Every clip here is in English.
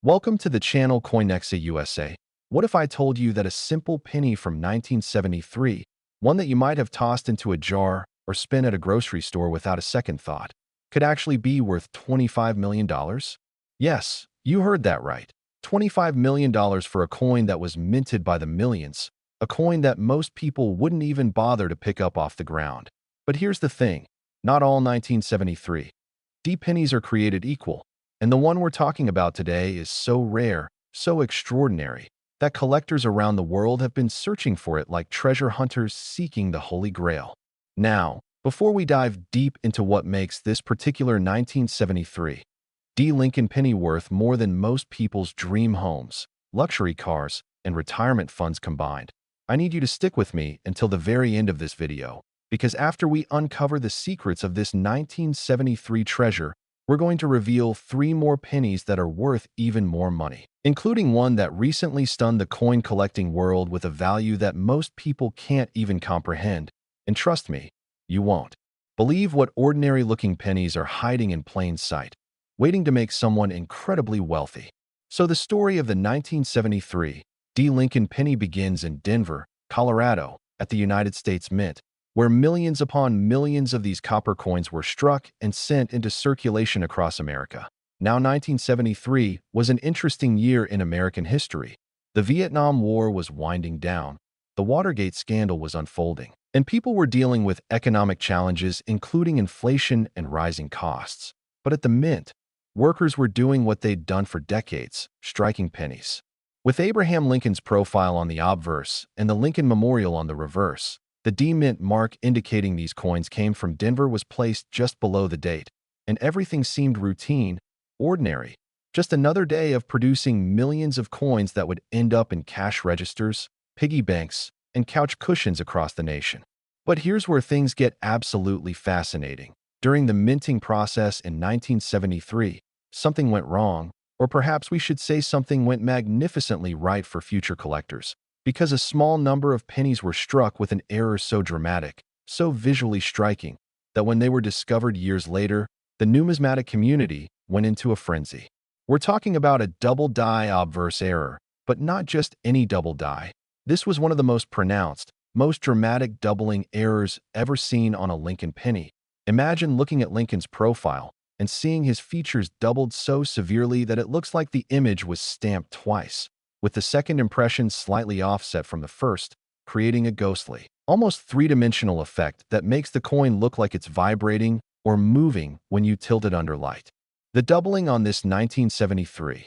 Welcome to the channel Coinexa USA. What if I told you that a simple penny from 1973, one that you might have tossed into a jar or spent at a grocery store without a second thought, could actually be worth $25 million? Yes, you heard that right. $25 million for a coin that was minted by the millions, a coin that most people wouldn't even bother to pick up off the ground. But here's the thing, not all 1973 D pennies are created equal. And the one we're talking about today is so rare, so extraordinary, that collectors around the world have been searching for it like treasure hunters seeking the Holy Grail. Now, before we dive deep into what makes this particular 1973 D Lincoln penny worth more than most people's dream homes, luxury cars, and retirement funds combined, I need you to stick with me until the very end of this video, because after we uncover the secrets of this 1973 treasure, we're going to reveal 3 more pennies that are worth even more money, including one that recently stunned the coin collecting world with a value that most people can't even comprehend. And trust me, you won't believe what ordinary-looking pennies are hiding in plain sight, waiting to make someone incredibly wealthy. So the story of the 1973 D. Lincoln penny begins in Denver, Colorado, at the United States Mint, where millions upon millions of these copper coins were struck and sent into circulation across America. Now, 1973 was an interesting year in American history. The Vietnam War was winding down, the Watergate scandal was unfolding, and people were dealing with economic challenges, including inflation and rising costs. But at the Mint, workers were doing what they'd done for decades, striking pennies. With Abraham Lincoln's profile on the obverse and the Lincoln Memorial on the reverse, the D Mint mark indicating these coins came from Denver was placed just below the date, and everything seemed routine, ordinary. Just another day of producing millions of coins that would end up in cash registers, piggy banks, and couch cushions across the nation. But here's where things get absolutely fascinating. During the minting process in 1973, something went wrong, or perhaps we should say something went magnificently right for future collectors, because a small number of pennies were struck with an error so dramatic, so visually striking, that when they were discovered years later, the numismatic community went into a frenzy. We're talking about a double die obverse error, but not just any double die. This was one of the most pronounced, most dramatic doubling errors ever seen on a Lincoln penny. Imagine looking at Lincoln's profile and seeing his features doubled so severely that it looks like the image was stamped twice, with the second impression slightly offset from the first, creating a ghostly, almost three-dimensional effect that makes the coin look like it's vibrating or moving when you tilt it under light. The doubling on this 1973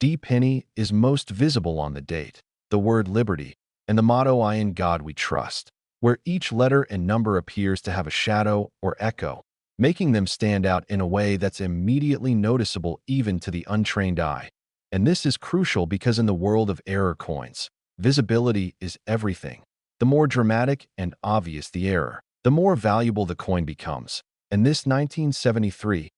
D penny is most visible on the date, the word liberty, and the motto "I in God we trust," where each letter and number appears to have a shadow or echo, making them stand out in a way that's immediately noticeable even to the untrained eye. And this is crucial because in the world of error coins, visibility is everything. The more dramatic and obvious the error, the more valuable the coin becomes. And this 1973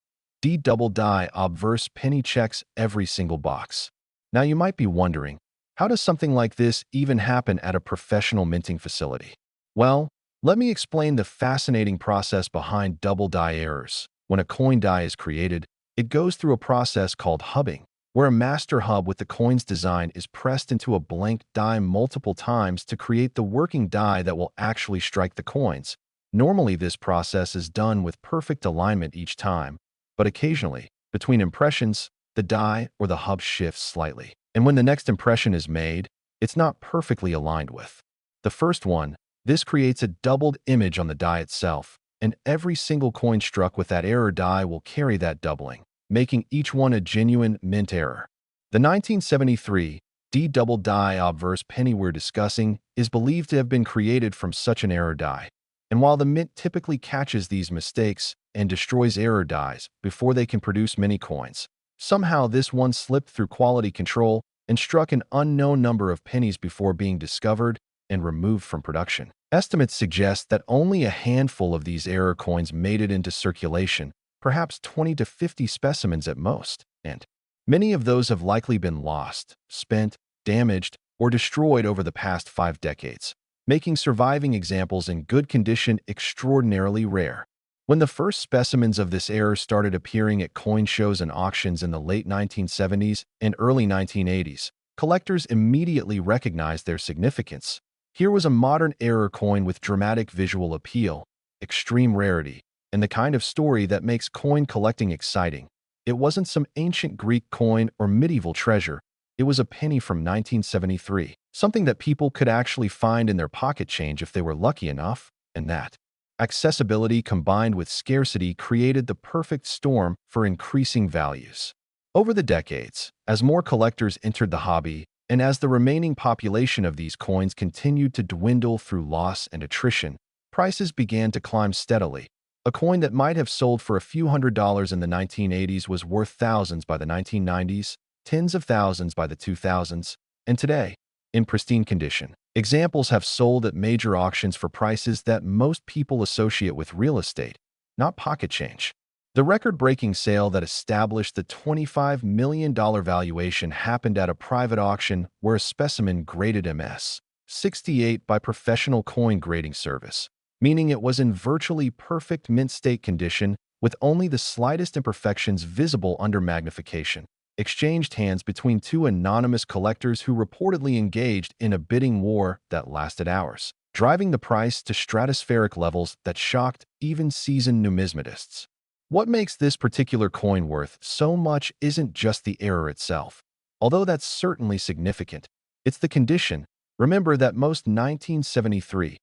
D Double Die Obverse penny checks every single box. Now you might be wondering, how does something like this even happen at a professional minting facility? Well, let me explain the fascinating process behind double die errors. When a coin die is created, it goes through a process called hubbing, where a master hub with the coin's design is pressed into a blank die multiple times to create the working die that will actually strike the coins. Normally, this process is done with perfect alignment each time, but occasionally, between impressions, the die or the hub shifts slightly. And when the next impression is made, it's not perfectly aligned with the first one. This creates a doubled image on the die itself, and every single coin struck with that error die will carry that doubling, making each one a genuine mint error. The 1973 D Double Die Obverse penny we're discussing is believed to have been created from such an error die. And while the mint typically catches these mistakes and destroys error dies before they can produce many coins, somehow this one slipped through quality control and struck an unknown number of pennies before being discovered and removed from production. Estimates suggest that only a handful of these error coins made it into circulation, perhaps 20 to 50 specimens at most, and many of those have likely been lost, spent, damaged, or destroyed over the past 5 decades, making surviving examples in good condition extraordinarily rare. When the first specimens of this era started appearing at coin shows and auctions in the late 1970s and early 1980s, collectors immediately recognized their significance. Here was a modern era coin with dramatic visual appeal, extreme rarity, and the kind of story that makes coin collecting exciting. It wasn't some ancient Greek coin or medieval treasure. It was a penny from 1973, something that people could actually find in their pocket change if they were lucky enough, and that accessibility combined with scarcity created the perfect storm for increasing values. Over the decades, as more collectors entered the hobby, and as the remaining population of these coins continued to dwindle through loss and attrition, prices began to climb steadily. A coin that might have sold for a few $100s in the 1980s was worth thousands by the 1990s, tens of thousands by the 2000s, and today, in pristine condition. Examples have sold at major auctions for prices that most people associate with real estate, not pocket change. The record-breaking sale that established the $25 million valuation happened at a private auction where a specimen graded MS 68 by professional coin grading service, meaning it was in virtually perfect mint state condition with only the slightest imperfections visible under magnification, exchanged hands between two anonymous collectors who reportedly engaged in a bidding war that lasted hours, driving the price to stratospheric levels that shocked even seasoned numismatists. What makes this particular coin worth so much isn't just the error itself, although that's certainly significant. It's the condition. Remember that most 1973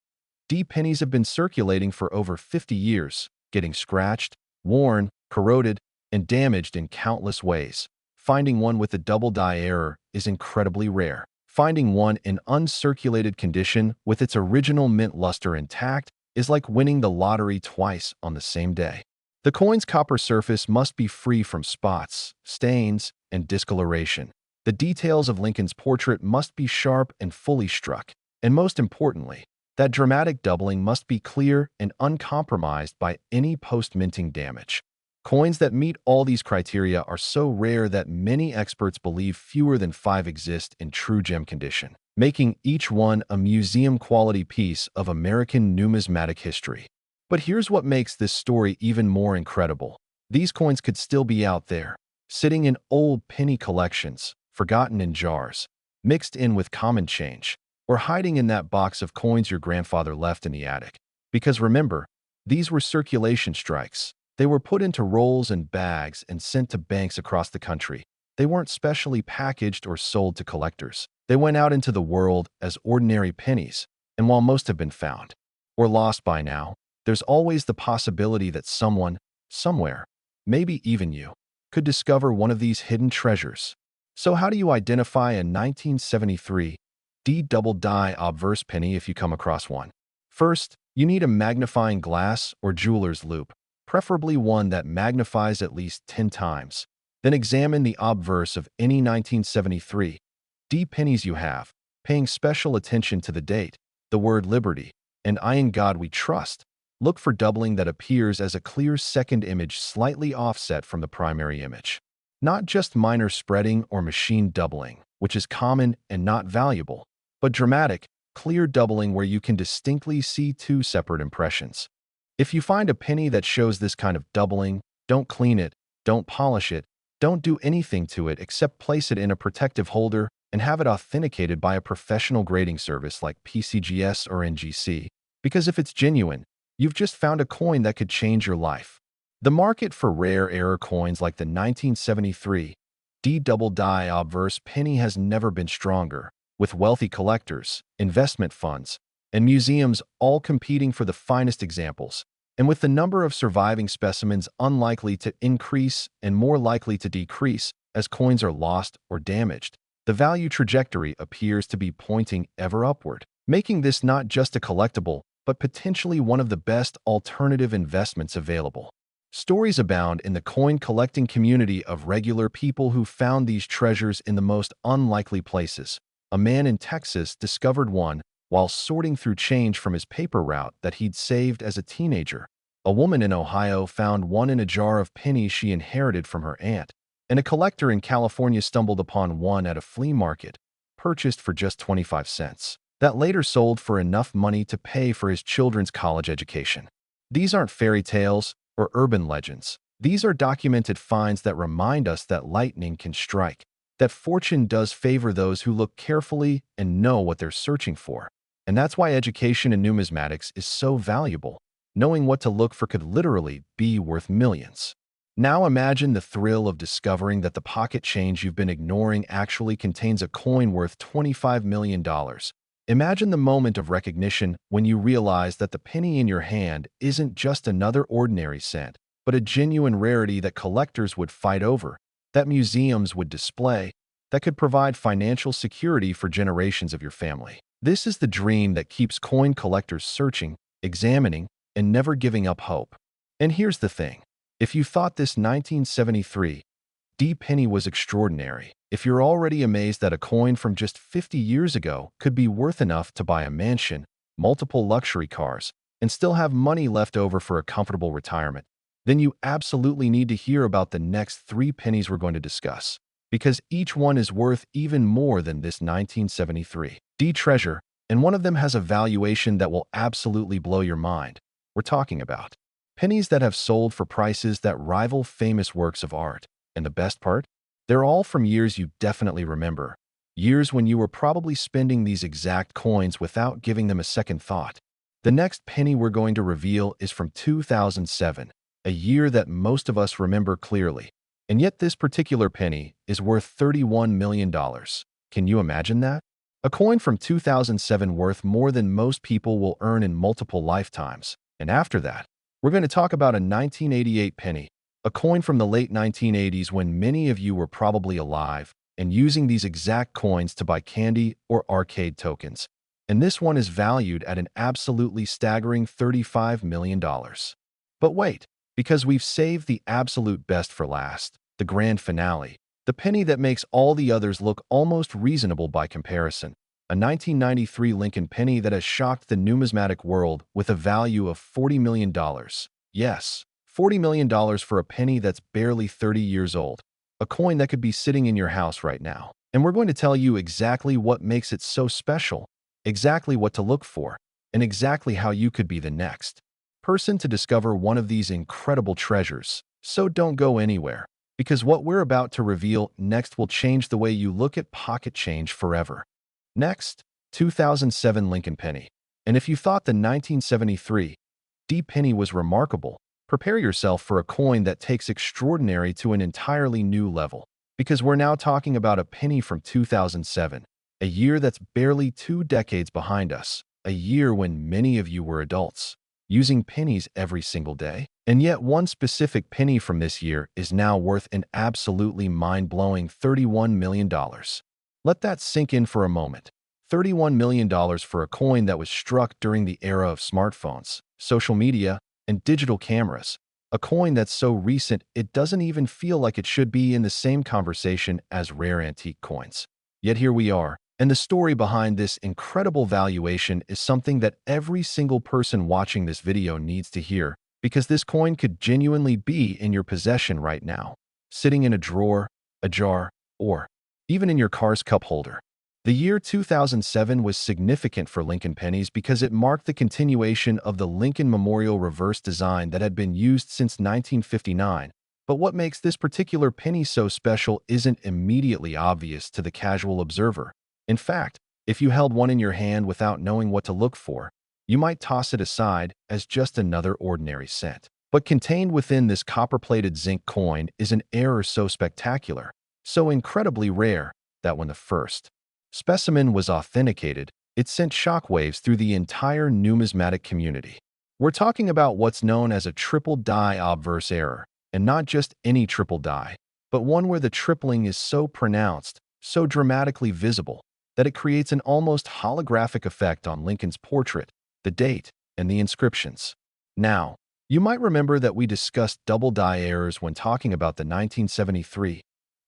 D pennies have been circulating for over 50 years, getting scratched, worn, corroded, and damaged in countless ways. Finding one with a double die error is incredibly rare. Finding one in uncirculated condition with its original mint luster intact is like winning the lottery twice on the same day. The coin's copper surface must be free from spots, stains, and discoloration. The details of Lincoln's portrait must be sharp and fully struck. And most importantly, that dramatic doubling must be clear and uncompromised by any post-minting damage. Coins that meet all these criteria are so rare that many experts believe fewer than 5 exist in true gem condition, making each one a museum-quality piece of American numismatic history. But here's what makes this story even more incredible. These coins could still be out there, sitting in old penny collections, forgotten in jars, mixed in with common change, or hiding in that box of coins your grandfather left in the attic. Because remember, these were circulation strikes. They were put into rolls and bags and sent to banks across the country. They weren't specially packaged or sold to collectors. They went out into the world as ordinary pennies, and while most have been found or lost by now, there's always the possibility that someone, somewhere, maybe even you, could discover one of these hidden treasures. So how do you identify a 1973 Double Die Obverse penny if you come across one? First, you need a magnifying glass or jeweler's loupe, preferably one that magnifies at least 10 times. Then examine the obverse of any 1973 D pennies you have, paying special attention to the date, the word liberty, and I in God we trust. Look for doubling that appears as a clear second image slightly offset from the primary image. Not just minor spreading or machine doubling, which is common and not valuable, but dramatic, clear doubling where you can distinctly see two separate impressions. If you find a penny that shows this kind of doubling, don't clean it, don't polish it, don't do anything to it except place it in a protective holder and have it authenticated by a professional grading service like PCGS or NGC, because if it's genuine, you've just found a coin that could change your life. The market for rare error coins like the 1973 Double Die Obverse penny has never been stronger, with wealthy collectors, investment funds, and museums all competing for the finest examples, and with the number of surviving specimens unlikely to increase and more likely to decrease as coins are lost or damaged, the value trajectory appears to be pointing ever upward, making this not just a collectible, but potentially one of the best alternative investments available. Stories abound in the coin collecting community of regular people who found these treasures in the most unlikely places. A man in Texas discovered one while sorting through change from his paper route that he'd saved as a teenager. A woman in Ohio found one in a jar of pennies she inherited from her aunt, and a collector in California stumbled upon one at a flea market, purchased for just 25 cents, that later sold for enough money to pay for his children's college education. These aren't fairy tales or urban legends. These are documented finds that remind us that lightning can strike, that fortune does favor those who look carefully and know what they're searching for. And that's why education in numismatics is so valuable. Knowing what to look for could literally be worth millions. Now imagine the thrill of discovering that the pocket change you've been ignoring actually contains a coin worth $25 million. Imagine the moment of recognition when you realize that the penny in your hand isn't just another ordinary cent, but a genuine rarity that collectors would fight over, that museums would display, that could provide financial security for generations of your family. This is the dream that keeps coin collectors searching, examining, and never giving up hope. And here's the thing. If you thought this 1973 D penny was extraordinary, if you're already amazed that a coin from just 50 years ago could be worth enough to buy a mansion, multiple luxury cars, and still have money left over for a comfortable retirement, then you absolutely need to hear about the next 3 pennies we're going to discuss, because each one is worth even more than this 1973 D treasure, and one of them has a valuation that will absolutely blow your mind. We're talking about pennies that have sold for prices that rival famous works of art. And the best part? They're all from years you definitely remember. Years when you were probably spending these exact coins without giving them a second thought. The next penny we're going to reveal is from 2007, a year that most of us remember clearly. And yet this particular penny is worth $31 million. Can you imagine that? A coin from 2007 worth more than most people will earn in multiple lifetimes. And after that, we're going to talk about a 1988 penny, a coin from the late 1980s when many of you were probably alive and using these exact coins to buy candy or arcade tokens. And this one is valued at an absolutely staggering $35 million. But wait, because we've saved the absolute best for last, the grand finale, the penny that makes all the others look almost reasonable by comparison. A 1993 Lincoln penny that has shocked the numismatic world with a value of $40 million. Yes, $40 million for a penny that's barely 30 years old. A coin that could be sitting in your house right now. And we're going to tell you exactly what makes it so special, exactly what to look for, and exactly how you could be the next person to discover one of these incredible treasures. So don't go anywhere, because what we're about to reveal next will change the way you look at pocket change forever. Next, 2007 Lincoln penny. And if you thought the 1973 D penny was remarkable, prepare yourself for a coin that takes extraordinary to an entirely new level. Because we're now talking about a penny from 2007, a year that's barely 2 decades behind us, a year when many of you were adults, using pennies every single day. And yet one specific penny from this year is now worth an absolutely mind-blowing $31 million. Let that sink in for a moment. $31 million for a coin that was struck during the era of smartphones, social media, and digital cameras. A coin that's so recent it doesn't even feel like it should be in the same conversation as rare antique coins. Yet here we are, and the story behind this incredible valuation is something that every single person watching this video needs to hear, because this coin could genuinely be in your possession right now, sitting in a drawer, a jar, or even in your car's cup holder. The year 2007 was significant for Lincoln pennies because it marked the continuation of the Lincoln Memorial reverse design that had been used since 1959. But what makes this particular penny so special isn't immediately obvious to the casual observer. In fact, if you held one in your hand without knowing what to look for, you might toss it aside as just another ordinary cent. But contained within this copper-plated zinc coin is an error so spectacular, so incredibly rare, that when the first specimen was authenticated, it sent shockwaves through the entire numismatic community. We're talking about what's known as a triple die obverse error, and not just any triple die, but one where the tripling is so pronounced, so dramatically visible, that it creates an almost holographic effect on Lincoln's portrait, the date, and the inscriptions. Now, you might remember that we discussed double die errors when talking about the 1973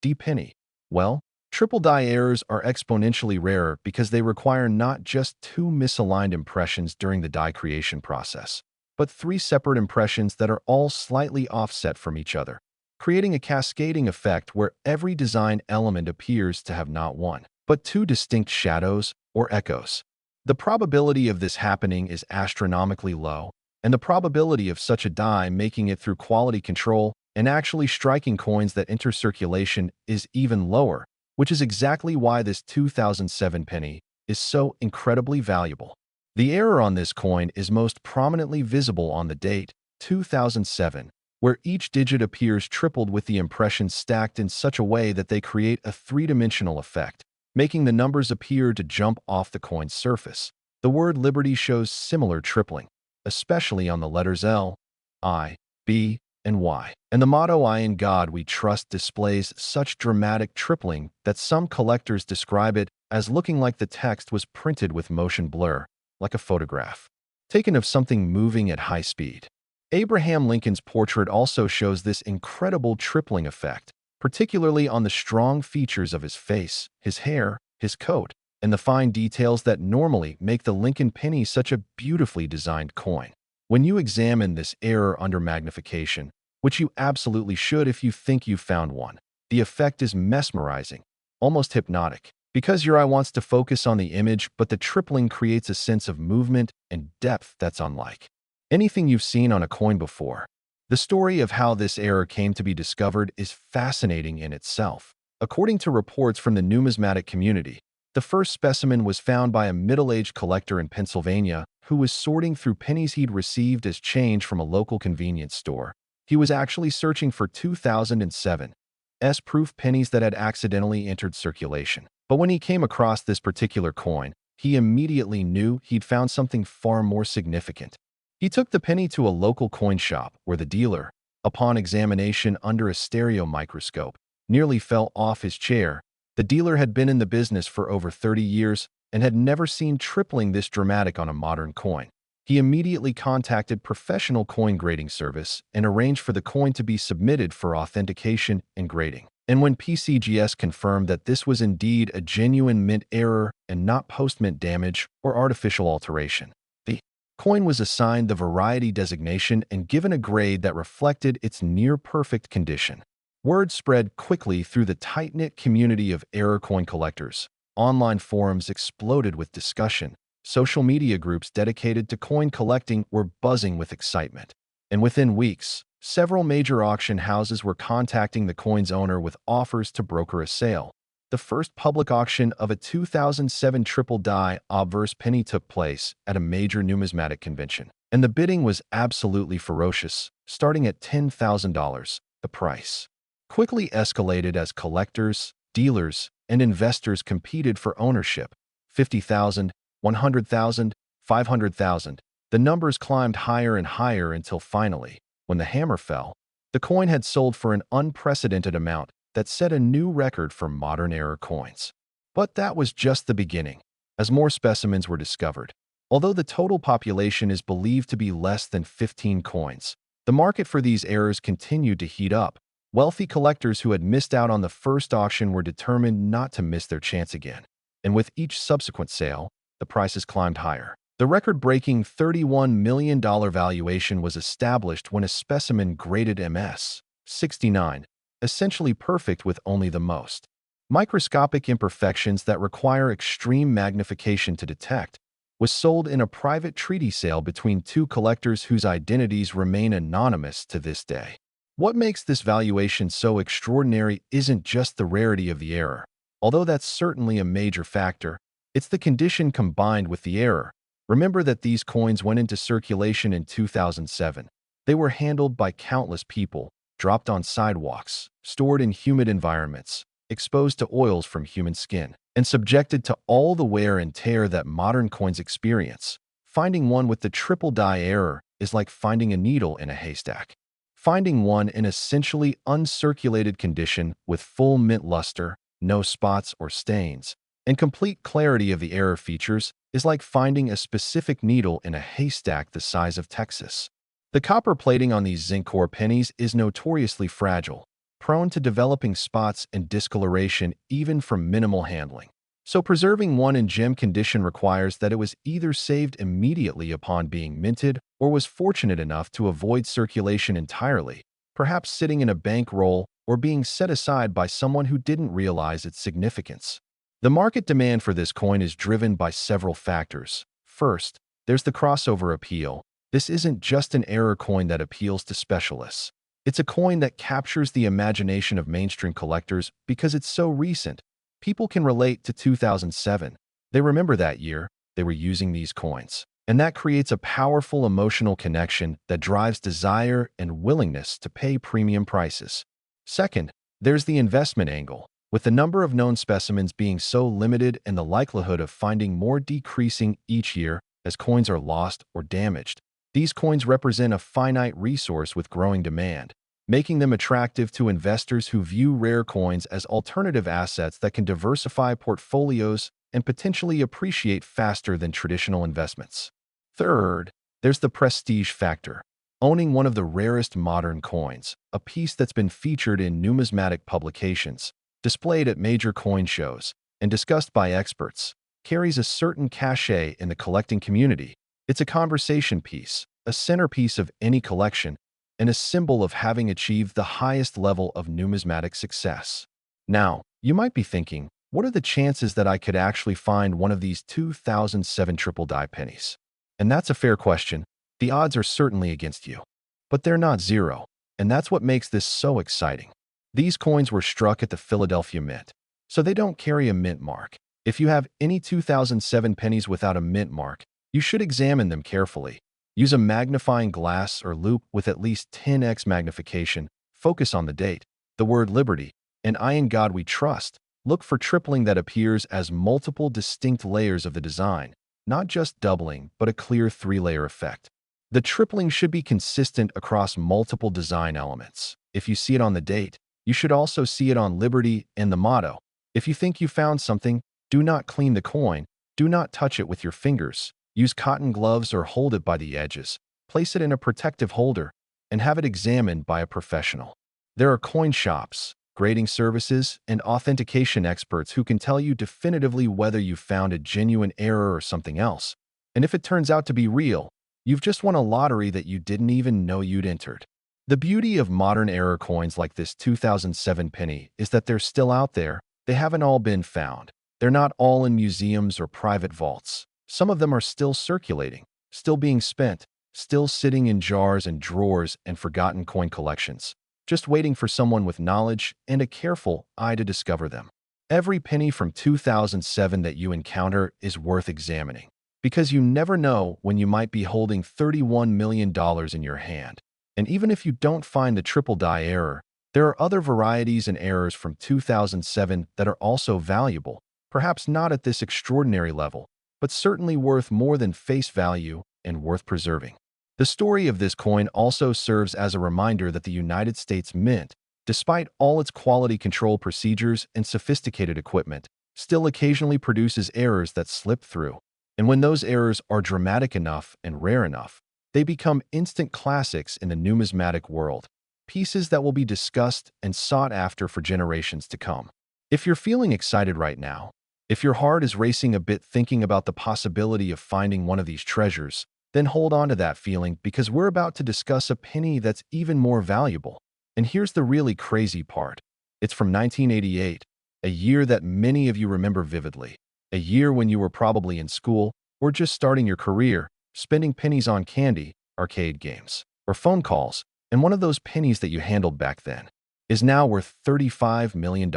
D penny. Well, triple die errors are exponentially rarer because they require not just 2 misaligned impressions during the die creation process, but 3 separate impressions that are all slightly offset from each other, creating a cascading effect where every design element appears to have not 1, but 2 distinct shadows or echoes. The probability of this happening is astronomically low, and the probability of such a die making it through quality control and actually striking coins that enter circulation is even lower, which is exactly why this 2007 penny is so incredibly valuable. The error on this coin is most prominently visible on the date, 2007, where each digit appears tripled with the impressions stacked in such a way that they create a three-dimensional effect, making the numbers appear to jump off the coin's surface. The word liberty shows similar tripling, especially on the letters L, I, B, and Y. And the motto "I in God we trust" displays such dramatic tripling that some collectors describe it as looking like the text was printed with motion blur, like a photograph taken of something moving at high speed. Abraham Lincoln's portrait also shows this incredible tripling effect, particularly on the strong features of his face, his hair, his coat, and the fine details that normally make the Lincoln penny such a beautifully designed coin. When you examine this error under magnification, which you absolutely should if you think you've found one, the effect is mesmerizing, almost hypnotic, because your eye wants to focus on the image, but the tripling creates a sense of movement and depth that's unlike anything you've seen on a coin before. The story of how this error came to be discovered is fascinating in itself. According to reports from the numismatic community, the first specimen was found by a middle-aged collector in Pennsylvania who was sorting through pennies he'd received as change from a local convenience store. He was actually searching for 2007 S-proof pennies that had accidentally entered circulation. But when he came across this particular coin, he immediately knew he'd found something far more significant. He took the penny to a local coin shop where the dealer, upon examination under a stereo microscope, nearly fell off his chair. The dealer had been in the business for over 30 years and had never seen tripling this dramatic on a modern coin. He immediately contacted professional coin grading service and arranged for the coin to be submitted for authentication and grading. And when PCGS confirmed that this was indeed a genuine mint error and not post-mint damage or artificial alteration, the coin was assigned the variety designation and given a grade that reflected its near-perfect condition. Word spread quickly through the tight-knit community of error coin collectors. Online forums exploded with discussion. Social media groups dedicated to coin collecting were buzzing with excitement. And within weeks, several major auction houses were contacting the coin's owner with offers to broker a sale. The first public auction of a 2007 Triple Die Obverse penny took place at a major numismatic convention, and the bidding was absolutely ferocious, starting at $10,000. The price quickly escalated as collectors, dealers, and investors competed for ownership. $50,000, $100,000, $500,000. The numbers climbed higher and higher until finally, when the hammer fell, the coin had sold for an unprecedented amount that set a new record for modern error coins. But that was just the beginning, as more specimens were discovered. Although the total population is believed to be less than 15 coins, the market for these errors continued to heat up. Wealthy collectors who had missed out on the first auction were determined not to miss their chance again. And with each subsequent sale, the prices climbed higher. The record-breaking $31 million valuation was established when a specimen graded MS 69, essentially perfect with only the most microscopic imperfections that require extreme magnification to detect, was sold in a private treaty sale between two collectors whose identities remain anonymous to this day. What makes this valuation so extraordinary isn't just the rarity of the error, although that's certainly a major factor. It's the condition combined with the error. Remember that these coins went into circulation in 2007. They were handled by countless people, dropped on sidewalks, stored in humid environments, exposed to oils from human skin, and subjected to all the wear and tear that modern coins experience. Finding one with the triple die error is like finding a needle in a haystack. Finding one in essentially uncirculated condition with full mint luster, no spots or stains, and complete clarity of the error features is like finding a specific needle in a haystack the size of Texas. The copper plating on these zinc ore pennies is notoriously fragile, prone to developing spots and discoloration even from minimal handling. So preserving one in gem condition requires that it was either saved immediately upon being minted or was fortunate enough to avoid circulation entirely, perhaps sitting in a bankroll or being set aside by someone who didn't realize its significance. The market demand for this coin is driven by several factors. First, there's the crossover appeal. This isn't just an error coin that appeals to specialists. It's a coin that captures the imagination of mainstream collectors because it's so recent. People can relate to 2007. They remember that year they were using these coins. And that creates a powerful emotional connection that drives desire and willingness to pay premium prices. Second, there's the investment angle. With the number of known specimens being so limited and the likelihood of finding more decreasing each year as coins are lost or damaged, these coins represent a finite resource with growing demand, making them attractive to investors who view rare coins as alternative assets that can diversify portfolios and potentially appreciate faster than traditional investments. Third, there's the prestige factor. Owning one of the rarest modern coins, a piece that's been featured in numismatic publications, displayed at major coin shows, and discussed by experts, carries a certain cachet in the collecting community. It's a conversation piece, a centerpiece of any collection, and a symbol of having achieved the highest level of numismatic success. Now, you might be thinking, what are the chances that I could actually find one of these 2007 triple die pennies? And that's a fair question. The odds are certainly against you. But they're not zero, and that's what makes this so exciting. These coins were struck at the Philadelphia Mint, so they don't carry a mint mark. If you have any 2007 pennies without a mint mark, you should examine them carefully. Use a magnifying glass or loupe with at least 10x magnification. Focus on the date, the word liberty, and I in God we trust. Look for tripling that appears as multiple distinct layers of the design, not just doubling, but a clear three-layer effect. The tripling should be consistent across multiple design elements. If you see it on the date, you should also see it on liberty and the motto. If you think you found something, do not clean the coin, do not touch it with your fingers. Use cotton gloves or hold it by the edges. Place it in a protective holder and have it examined by a professional. There are coin shops, grading services, and authentication experts who can tell you definitively whether you found a genuine error or something else. And if it turns out to be real, you've just won a lottery that you didn't even know you'd entered. The beauty of modern error coins like this 2007 penny is that they're still out there. They haven't all been found. They're not all in museums or private vaults. Some of them are still circulating, still being spent, still sitting in jars and drawers and forgotten coin collections, just waiting for someone with knowledge and a careful eye to discover them. Every penny from 2007 that you encounter is worth examining, because you never know when you might be holding $31 million in your hand. And even if you don't find the triple die error, there are other varieties and errors from 2007 that are also valuable, perhaps not at this extraordinary level, but certainly worth more than face value and worth preserving. The story of this coin also serves as a reminder that the United States Mint, despite all its quality control procedures and sophisticated equipment, still occasionally produces errors that slip through. And when those errors are dramatic enough and rare enough, they become instant classics in the numismatic world, pieces that will be discussed and sought after for generations to come. If you're feeling excited right now, if your heart is racing a bit thinking about the possibility of finding one of these treasures, then hold on to that feeling because we're about to discuss a penny that's even more valuable. And here's the really crazy part. It's from 1988, a year that many of you remember vividly, a year when you were probably in school or just starting your career, spending pennies on candy, arcade games, or phone calls, and one of those pennies that you handled back then is now worth $35 million.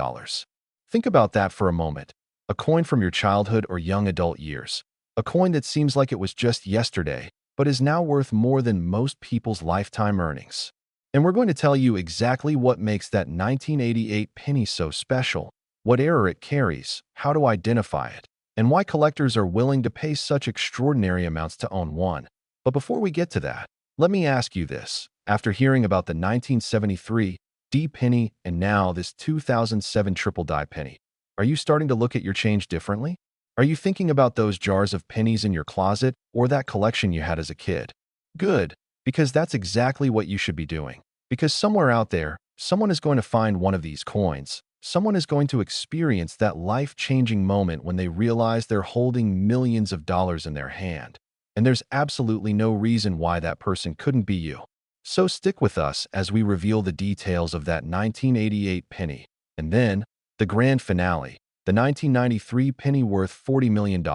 Think about that for a moment. A coin from your childhood or young adult years. A coin that seems like it was just yesterday, but is now worth more than most people's lifetime earnings. And we're going to tell you exactly what makes that 1988 penny so special, what error it carries, how to identify it, and why collectors are willing to pay such extraordinary amounts to own one. But before we get to that, let me ask you this. After hearing about the 1973 D penny and now this 2007 triple die penny, are you starting to look at your change differently? Are you thinking about those jars of pennies in your closet or that collection you had as a kid? Good, because that's exactly what you should be doing. Because somewhere out there, someone is going to find one of these coins. Someone is going to experience that life-changing moment when they realize they're holding millions of dollars in their hand. And there's absolutely no reason why that person couldn't be you. So stick with us as we reveal the details of that 1988 penny. And then, the grand finale, the 1993 penny worth $40 million.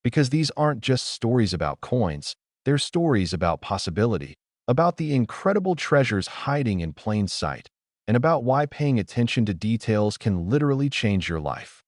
Because these aren't just stories about coins, They're stories about possibility, about the incredible treasures hiding in plain sight, and about why paying attention to details can literally change your life.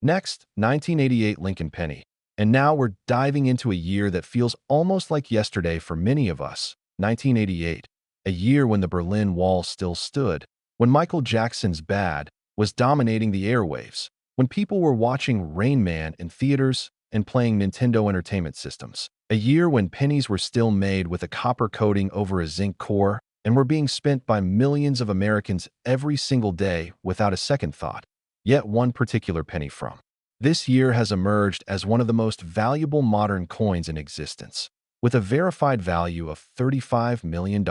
Next, 1988 Lincoln Penny. And now we're diving into a year that feels almost like yesterday for many of us, 1988, a year when the Berlin Wall still stood, when Michael Jackson's Bad was dominating the airwaves, when people were watching Rain Man in theaters and playing Nintendo Entertainment Systems. A year when pennies were still made with a copper coating over a zinc core and were being spent by millions of Americans every single day without a second thought. Yet one particular penny from this year has emerged as one of the most valuable modern coins in existence, with a verified value of $35 million.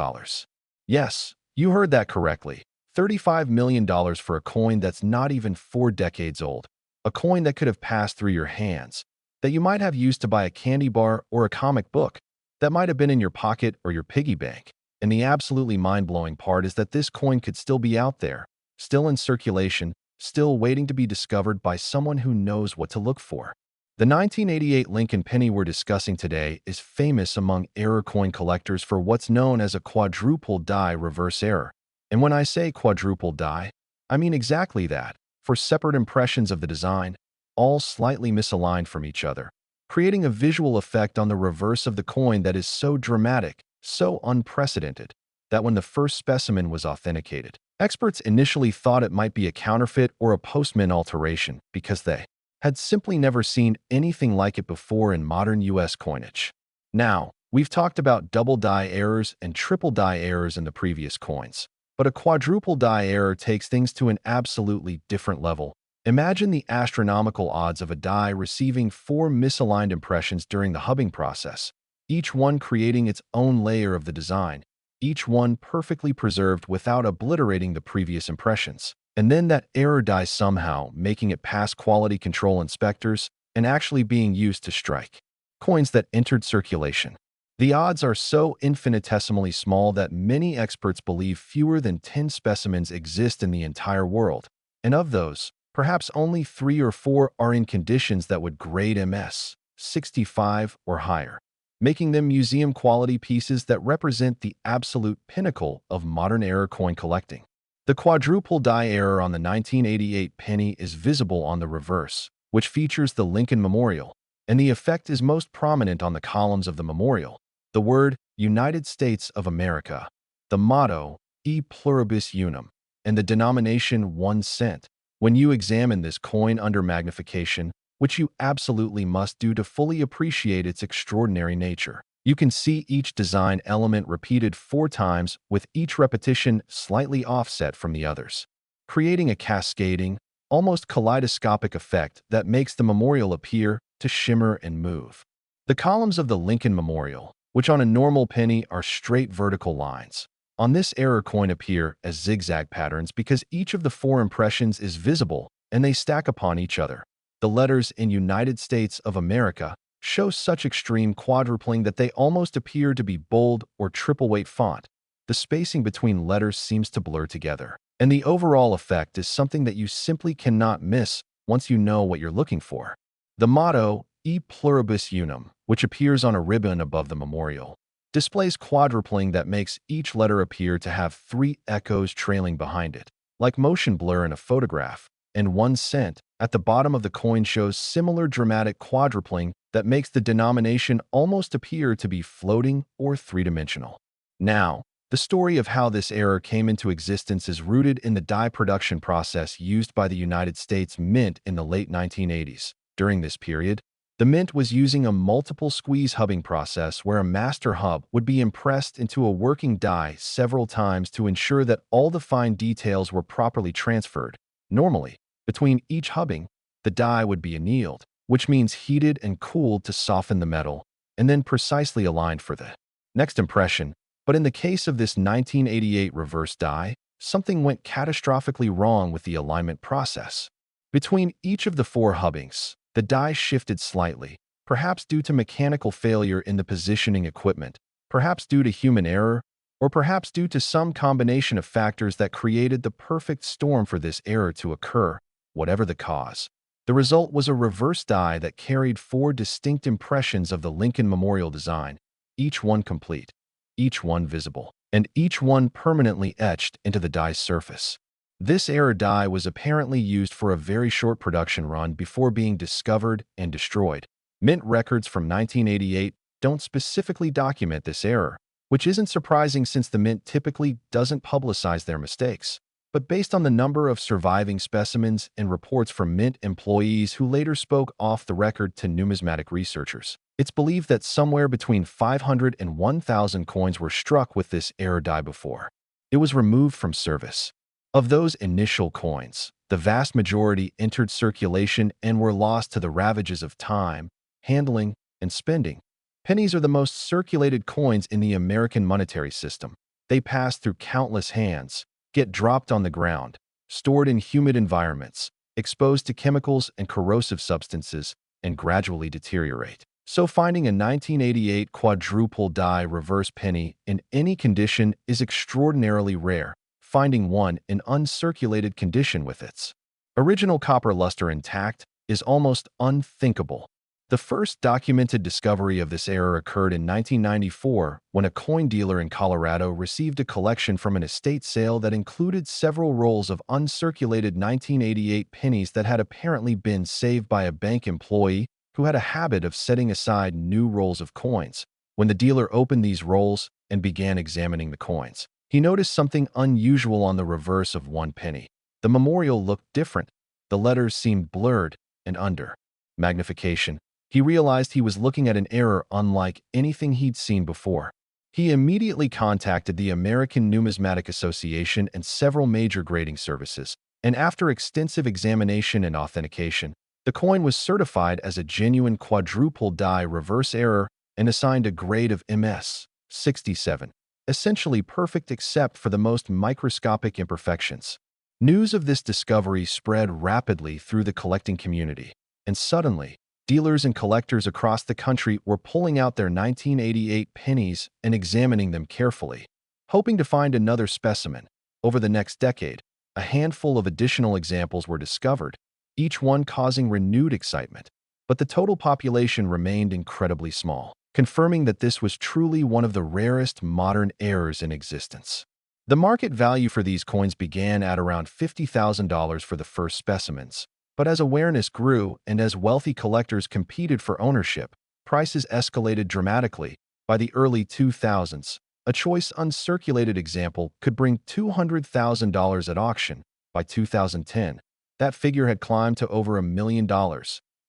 Yes, you heard that correctly. $35 million for a coin that's not even 4 decades old. A coin that could have passed through your hands, that you might have used to buy a candy bar or a comic book, that might have been in your pocket or your piggy bank. And the absolutely mind-blowing part is that this coin could still be out there, still in circulation, still waiting to be discovered by someone who knows what to look for. The 1988 Lincoln penny we're discussing today is famous among error coin collectors for what's known as a quadruple die reverse error. And when I say quadruple die, I mean exactly that, for separate impressions of the design, all slightly misaligned from each other, creating a visual effect on the reverse of the coin that is so dramatic, so unprecedented, that when the first specimen was authenticated, experts initially thought it might be a counterfeit or a postman alteration because they had simply never seen anything like it before in modern U.S. coinage. Now, we've talked about double die errors and triple die errors in the previous coins, but a quadruple die error takes things to an absolutely different level. Imagine the astronomical odds of a die receiving 4 misaligned impressions during the hubbing process, each one creating its own layer of the design, each one perfectly preserved without obliterating the previous impressions. And then that error die somehow, making it past quality control inspectors and actually being used to strike coins that entered circulation. The odds are so infinitesimally small that many experts believe fewer than 10 specimens exist in the entire world. And of those, perhaps only 3 or 4 are in conditions that would grade MS 65 or higher, making them museum-quality pieces that represent the absolute pinnacle of modern error coin collecting. The quadruple die error on the 1988 penny is visible on the reverse, which features the Lincoln Memorial, and the effect is most prominent on the columns of the memorial. The word United States of America, the motto E pluribus unum, and the denomination 1 cent. When you examine this coin under magnification, which you absolutely must do to fully appreciate its extraordinary nature, you can see each design element repeated 4 times, with each repetition slightly offset from the others, creating a cascading, almost kaleidoscopic effect that makes the memorial appear to shimmer and move. The columns of the Lincoln Memorial, which on a normal penny are straight vertical lines, on this error coin appear as zigzag patterns because each of the 4 impressions is visible and they stack upon each other. The letters in United States of America show such extreme quadrupling that they almost appear to be bold or triple-weight font. The spacing between letters seems to blur together, and the overall effect is something that you simply cannot miss once you know what you're looking for. The motto, E pluribus unum, which appears on a ribbon above the memorial, displays quadrupling that makes each letter appear to have 3 echoes trailing behind it, like motion blur in a photograph, and 1 cent at the bottom of the coin shows similar dramatic quadrupling that makes the denomination almost appear to be floating or 3-dimensional. Now, the story of how this error came into existence is rooted in the die production process used by the United States Mint in the late 1980s. During this period, the Mint was using a multiple squeeze hubbing process where a master hub would be impressed into a working die several times to ensure that all the fine details were properly transferred. Normally, between each hubbing, the die would be annealed, which means heated and cooled to soften the metal, and then precisely aligned for the next impression. But in the case of this 1988 reverse die, something went catastrophically wrong with the alignment process. Between each of the 4 hubbings, the die shifted slightly, perhaps due to mechanical failure in the positioning equipment, perhaps due to human error, or perhaps due to some combination of factors that created the perfect storm for this error to occur. Whatever the cause, the result was a reverse die that carried 4 distinct impressions of the Lincoln Memorial design, each one complete, each one visible, and each one permanently etched into the die's surface. This error die was apparently used for a very short production run before being discovered and destroyed. Mint records from 1988 don't specifically document this error, which isn't surprising since the Mint typically doesn't publicize their mistakes. But based on the number of surviving specimens and reports from Mint employees who later spoke off the record to numismatic researchers, it's believed that somewhere between 500 and 1,000 coins were struck with this error die before it was removed from service. Of those initial coins, the vast majority entered circulation and were lost to the ravages of time, handling, and spending. Pennies are the most circulated coins in the American monetary system. They pass through countless hands, get dropped on the ground, stored in humid environments, exposed to chemicals and corrosive substances, and gradually deteriorate. So finding a 1988 quadruple die reverse penny in any condition is extraordinarily rare. Finding one in uncirculated condition with its original copper luster intact is almost unthinkable. The first documented discovery of this error occurred in 1994 when a coin dealer in Colorado received a collection from an estate sale that included several rolls of uncirculated 1988 pennies that had apparently been saved by a bank employee who had a habit of setting aside new rolls of coins. When the dealer opened these rolls and began examining the coins, he noticed something unusual on the reverse of one penny. The memorial looked different. The letters seemed blurred, and under magnification, he realized he was looking at an error unlike anything he'd seen before. He immediately contacted the American Numismatic Association and several major grading services, and after extensive examination and authentication, the coin was certified as a genuine quadruple die reverse error and assigned a grade of MS 67. Essentially perfect except for the most microscopic imperfections. News of this discovery spread rapidly through the collecting community, and suddenly, dealers and collectors across the country were pulling out their 1988 pennies and examining them carefully, hoping to find another specimen. Over the next decade, a handful of additional examples were discovered, each one causing renewed excitement, but the total population remained incredibly small, confirming that this was truly one of the rarest modern errors in existence. The market value for these coins began at around $50,000 for the first specimens, but as awareness grew and as wealthy collectors competed for ownership, prices escalated dramatically. By the early 2000s, a choice uncirculated example could bring $200,000 at auction. By 2010, that figure had climbed to over $1 million,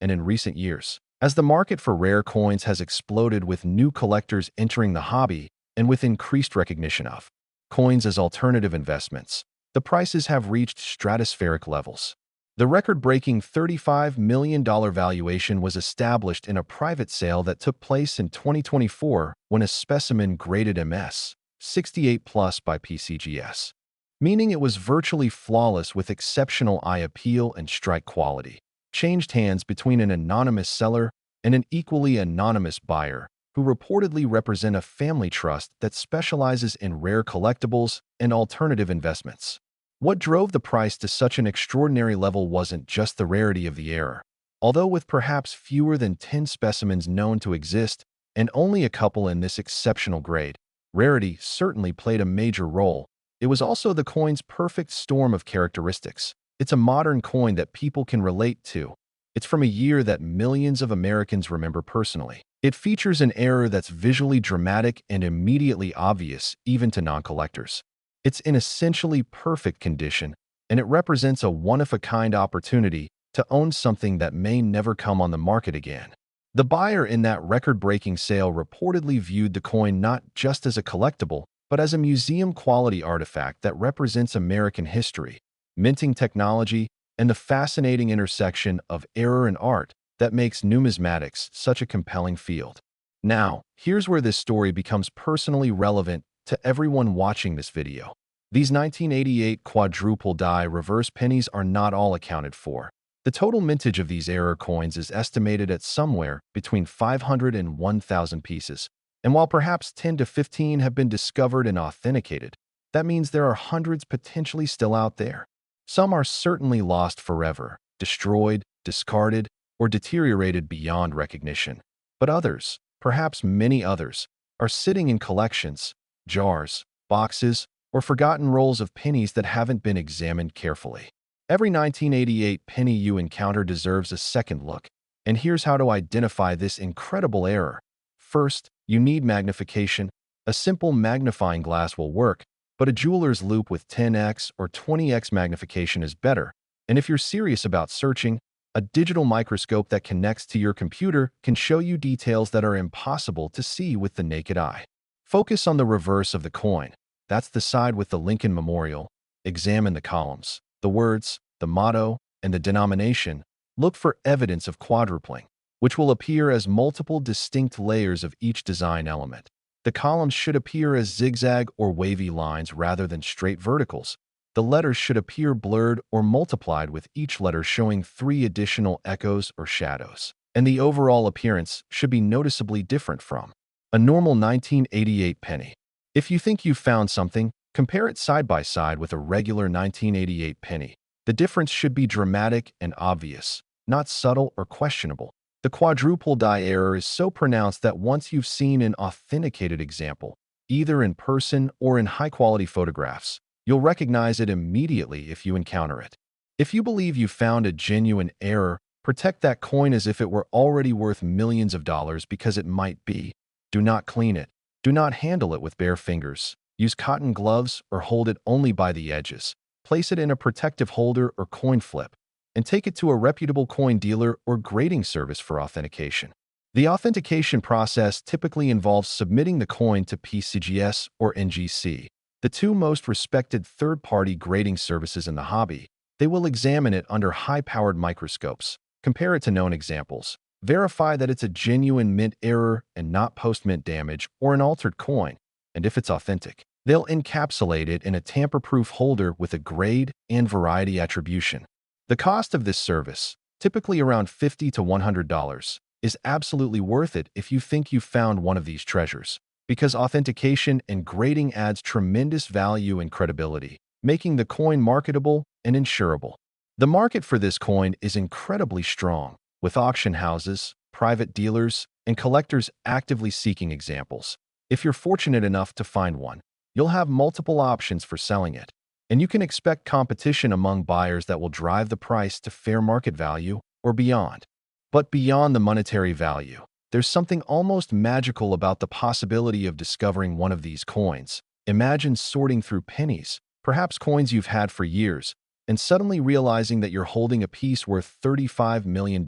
and in recent years, as the market for rare coins has exploded with new collectors entering the hobby and with increased recognition of coins as alternative investments, the prices have reached stratospheric levels. The record-breaking $35 million valuation was established in a private sale that took place in 2024 when a specimen graded MS 68 plus by PCGS, meaning it was virtually flawless with exceptional eye appeal and strike quality, changed hands between an anonymous seller and an equally anonymous buyer who reportedly represent a family trust that specializes in rare collectibles and alternative investments. What drove the price to such an extraordinary level wasn't just the rarity of the error. Although with perhaps fewer than 10 specimens known to exist and only a couple in this exceptional grade, rarity certainly played a major role. It was also the coin's perfect storm of characteristics. It's a modern coin that people can relate to. It's from a year that millions of Americans remember personally. It features an error that's visually dramatic and immediately obvious even to non-collectors. It's in essentially perfect condition, and it represents a one-of-a-kind opportunity to own something that may never come on the market again. The buyer in that record-breaking sale reportedly viewed the coin not just as a collectible, but as a museum-quality artifact that represents American history, minting technology, and the fascinating intersection of error and art that makes numismatics such a compelling field. Now, here's where this story becomes personally relevant to everyone watching this video. These 1988 quadruple die reverse pennies are not all accounted for. The total mintage of these error coins is estimated at somewhere between 500 and 1,000 pieces. And while perhaps 10 to 15 have been discovered and authenticated, that means there are hundreds potentially still out there. Some are certainly lost forever, destroyed, discarded, or deteriorated beyond recognition. But others, perhaps many others, are sitting in collections, jars, boxes, or forgotten rolls of pennies that haven't been examined carefully. Every 1988 penny you encounter deserves a second look, and here's how to identify this incredible error. First, you need magnification. A simple magnifying glass will work, but a jeweler's loupe with 10x or 20x magnification is better. And if you're serious about searching, a digital microscope that connects to your computer can show you details that are impossible to see with the naked eye. Focus on the reverse of the coin. That's the side with the Lincoln Memorial. Examine the columns, the words, the motto, and the denomination. Look for evidence of quadrupling, which will appear as multiple distinct layers of each design element. The columns should appear as zigzag or wavy lines rather than straight verticals. The letters should appear blurred or multiplied, with each letter showing 3 additional echoes or shadows. And the overall appearance should be noticeably different from a normal 1988 penny. If you think you've found something, compare it side by side with a regular 1988 penny. The difference should be dramatic and obvious, not subtle or questionable. The quadruple die error is so pronounced that once you've seen an authenticated example, either in person or in high-quality photographs, you'll recognize it immediately if you encounter it. If you believe you found a genuine error, protect that coin as if it were already worth millions of dollars, because it might be. Do not clean it. Do not handle it with bare fingers. Use cotton gloves or hold it only by the edges. Place it in a protective holder or coin flip, and take it to a reputable coin dealer or grading service for authentication. The authentication process typically involves submitting the coin to PCGS or NGC, the 2 most respected third-party grading services in the hobby. They will examine it under high-powered microscopes, compare it to known examples, verify that it's a genuine mint error and not post-mint damage or an altered coin, and if it's authentic, they'll encapsulate it in a tamper-proof holder with a grade and variety attribution. The cost of this service, typically around $50 to $100, is absolutely worth it if you think you've found one of these treasures, because authentication and grading adds tremendous value and credibility, making the coin marketable and insurable. The market for this coin is incredibly strong, with auction houses, private dealers, and collectors actively seeking examples. If you're fortunate enough to find one, you'll have multiple options for selling it, and you can expect competition among buyers that will drive the price to fair market value or beyond. But beyond the monetary value, there's something almost magical about the possibility of discovering one of these coins. Imagine sorting through pennies, perhaps coins you've had for years, and suddenly realizing that you're holding a piece worth $35 million.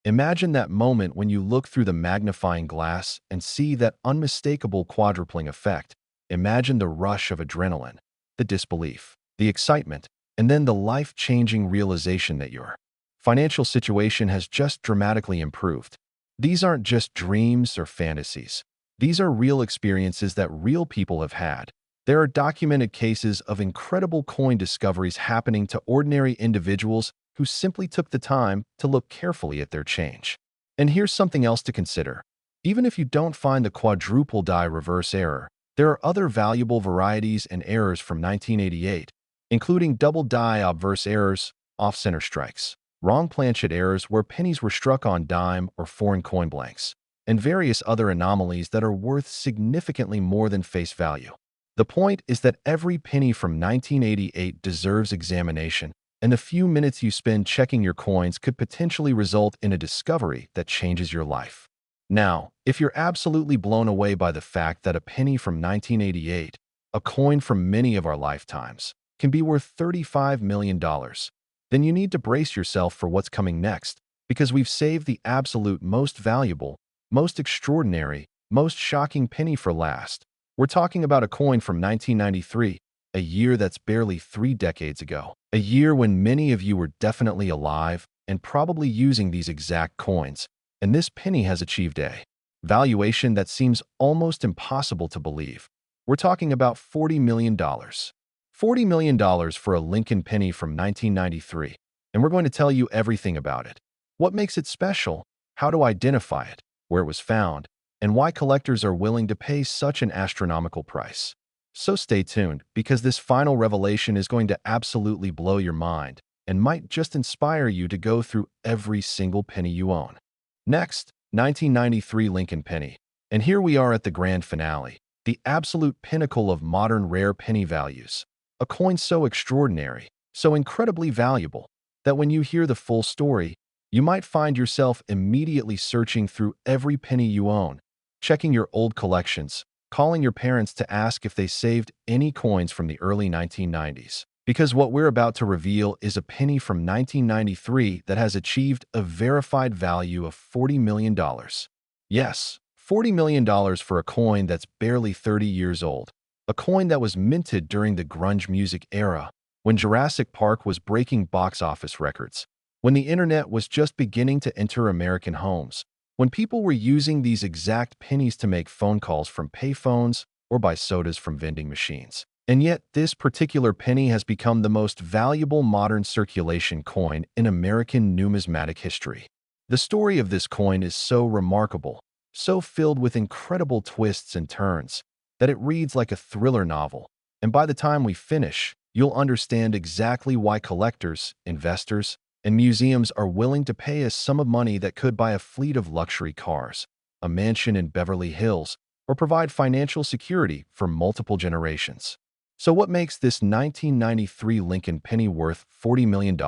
Imagine that moment when you look through the magnifying glass and see that unmistakable quadrupling effect. Imagine the rush of adrenaline, the disbelief, the excitement, and then the life-changing realization that your financial situation has just dramatically improved. These aren't just dreams or fantasies. These are real experiences that real people have had. There are documented cases of incredible coin discoveries happening to ordinary individuals who simply took the time to look carefully at their change. And here's something else to consider. Even if you don't find the quadruple die reverse error, there are other valuable varieties and errors from 1988, including double die obverse errors, off-center strikes, wrong planchet errors where pennies were struck on dime or foreign coin blanks, and various other anomalies that are worth significantly more than face value. The point is that every penny from 1988 deserves examination, and the few minutes you spend checking your coins could potentially result in a discovery that changes your life. Now, if you're absolutely blown away by the fact that a penny from 1988, a coin from many of our lifetimes, can be worth $35 million, then you need to brace yourself for what's coming next, because we've saved the absolute most valuable, most extraordinary, most shocking penny for last. We're talking about a coin from 1993, a year that's barely 3 decades ago. A year when many of you were definitely alive and probably using these exact coins, and this penny has achieved a valuation that seems almost impossible to believe. We're talking about $40 million. $40 million for a Lincoln penny from 1993, and we're going to tell you everything about it. What makes it special, how to identify it, where it was found, and why collectors are willing to pay such an astronomical price. So stay tuned, because this final revelation is going to absolutely blow your mind and might just inspire you to go through every single penny you own. Next, 1993 Lincoln penny. And here we are at the grand finale, the absolute pinnacle of modern rare penny values. A coin so extraordinary, so incredibly valuable, that when you hear the full story, you might find yourself immediately searching through every penny you own, checking your old collections, calling your parents to ask if they saved any coins from the early 1990s. Because what we're about to reveal is a penny from 1993 that has achieved a verified value of $40 million. Yes, $40 million for a coin that's barely 30 years old. A coin that was minted during the grunge music era, when Jurassic Park was breaking box office records, when the internet was just beginning to enter American homes, when people were using these exact pennies to make phone calls from payphones or buy sodas from vending machines. And yet, this particular penny has become the most valuable modern circulation coin in American numismatic history. The story of this coin is so remarkable, so filled with incredible twists and turns, that it reads like a thriller novel. And by the time we finish, you'll understand exactly why collectors, investors, and museums are willing to pay a sum of money that could buy a fleet of luxury cars, a mansion in Beverly Hills, or provide financial security for multiple generations. So what makes this 1993 Lincoln penny worth $40 million?